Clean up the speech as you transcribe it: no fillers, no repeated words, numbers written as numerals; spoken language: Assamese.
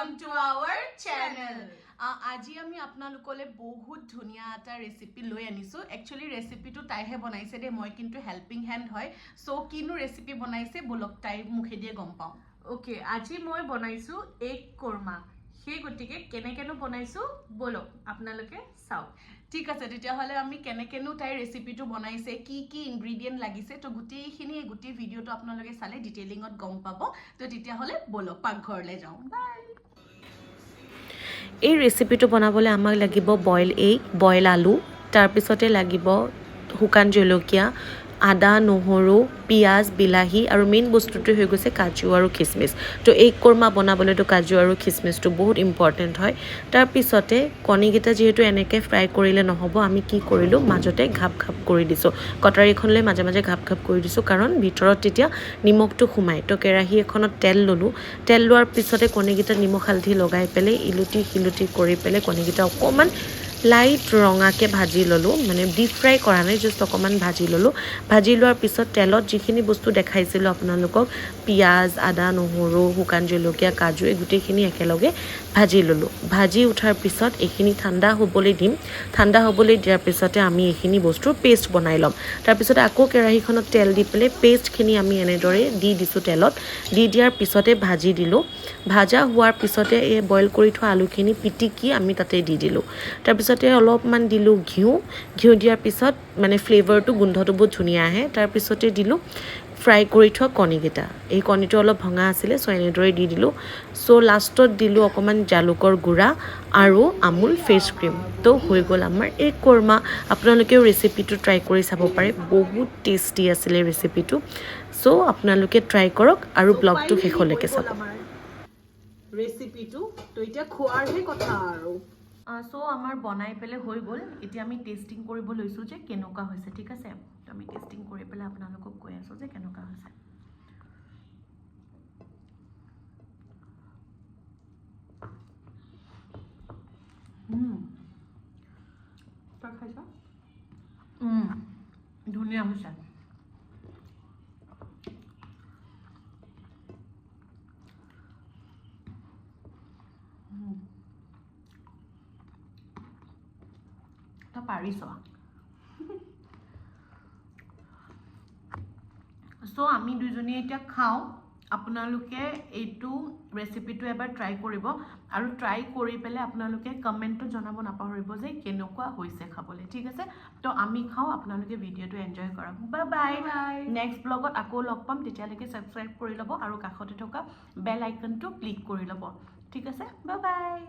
welcome to our channel. আজি আমি আপোনালোকলে বহুত ধুনিয়া এটা ৰেচিপি লৈ আনিছো একচুয়ালি ৰেচিপিটো তাইহে বনাইছে দে মই কিন্তু হেল্পিং হ্যান্ড হয় সো কিনো ৰেচিপি বনাইছে বলক তাই মুখে দিয়ে গম পাও ওকে আজি মই বনাইছো এগ কোৰমা সেই গটিকে কেনেকেনো বনাইছো বলক আপোনালোকে চাও ঠিক আছে তেতিয়া হলে আমি কেনেকেনো তাই ৰেচিপিটো বনাইছে কি কি ইনগ্ৰেডিয়েন্ট লাগিছে তো গুটেইখিনি গুটেই ভিডিওটো আপোনালোকে চালে ডিটেইলিংত গম পাব তো তেতিয়া হলে বলক পাকঘৰলে যাও বাই এই ৰেচিপিটো বনাবলৈ আমাক লাগিব বইল এগ বইল আলু তাৰ পিছতে লাগিব শুকান জলকীয়া আদা নহৰু পিয়াজ বিলাহী আৰু মেইন বস্তুটো হৈ গৈছে কাজু আৰু কিচমিচ তো এগ কোৰমা বনাবলৈ তো কাজু আৰু কিচমিচটো বহুত ইম্পৰ্টেন্ট হয় তাৰ পিছতে কণীকেইটা যেহেতু এনেকৈ ফ্ৰাই কৰিলে নহব আমি কি কৰিলো মাজতে ঘাপ ঘাপ কৰি দিছো কটাৰীখনলৈ মাজে মাজে ঘাপ ঘাপ কৰি দিছো কাৰণ ভিতৰত তেতিয়া নিমখটো সোমায় তো কেৰাহী এখনত তেল ললো তেল লোৱাৰ পিছতে কণীকেইটা নিমখ হালধি লগাই পেলাই ইলুটি হিলুটি কৰি পেলাই কণীকেইটা অকমান লাইট ৰঙাকে ভাজি ললো মানে ডিপ ফ্ৰাই কৰা নাই জাস্ট অকমান ভাজি ললো ভাজি লোৱাৰ পিছত তেলত যিখিনি বস্তু দেখাইছিল আপোনালোকক পিয়াজ আদা নহৰু শুকান জলকীয়া কাজু এই গুটেইখিনি একেলগে ভাজি ললো ভাজি উঠাৰ পিছত এইখিনি ঠাণ্ডা হ'বলৈ দিম ঠাণ্ডা হ'বলৈ দিয়াৰ পিছতে আমি এইখিনি বস্তুৰ পেষ্ট বনাই লম তাৰ পিছতে আকৌ কেৰাহীখনত তেল দি পেলাই পেষ্টখিনি আমি এনেদৰে দি দিছো তেলত দি দিয়াৰ পিছতে ভাজি দিলো ভাজা হোৱাৰ পিছতে এই বইল কৰি থোৱা আলুখিনি পিটিকি আমি তাতে দি দিলো তাৰ পিছতে অলপমান দিলো ঘিউ দিয়াৰ পিছত মানে ফ্লেভাৰটো গোন্ধটো বহুত ধুনীয়া আহে তাৰ পিছতে দিলো ফ্ৰাই কৰি থোৱা কণীকেইটা এই কণীটো অলপ ভঙা আছিলে সো এনেদৰে দি দিলো সো লাষ্টত দিলো অকমান জালুকৰ গুড়া আৰু আমুল ফ্ৰেছ ক্ৰীম তো হৈ গ'ল আমাৰ এগ কোৰমা আপোনালোকেও ৰেচিপিটো ট্ৰাই কৰি চাব পাৰে বহুত টেষ্টি আছিলে ৰেচিপিটো সো আপোনালোকে ট্ৰাই কৰক আৰু ব্লগটো শেষলৈকে চাব ৰেচিপিটো তো এতিয়া খোৱাৰহে কথা আৰু সো আমাৰ বনাই পেলে হৈ গ'ল এতিয়া আমি টেস্টিং কৰিব লৈছো যে কেনেকুৱা হৈছে ঠিক আছে তো আমি টেস্টিং কৰি পেলে আপোনালোকক কৈ আছো যে কেনেকুৱা হৈছে তই খাইছা ধুনীয়া হৈছে তা পাৰিছ সো আমি দুজনী এতিয়া খাও আপোনালোকে এইটো ৰেচিপিটো এবাৰ ট্ৰাই কৰিব আৰু ট্ৰাই কৰি পেলে আপোনালোকে কমেন্টত জনাব নাপাহৰিব যে কেনেকুৱা হৈছে খাবলৈ ঠিক আছে তো আমি খাও আপোনালোকে ভিডিওটো এনজয় কৰক বাই বাই নেক্সট ব্লগত আকৌ লগ পাম তেতিয়ালৈকে সাবস্ক্ৰাইব কৰি ল'ব আৰু কাষতে থকা বেল আইকনটো ক্লিক কৰি ল'ব ঠিক আছে বাই বাই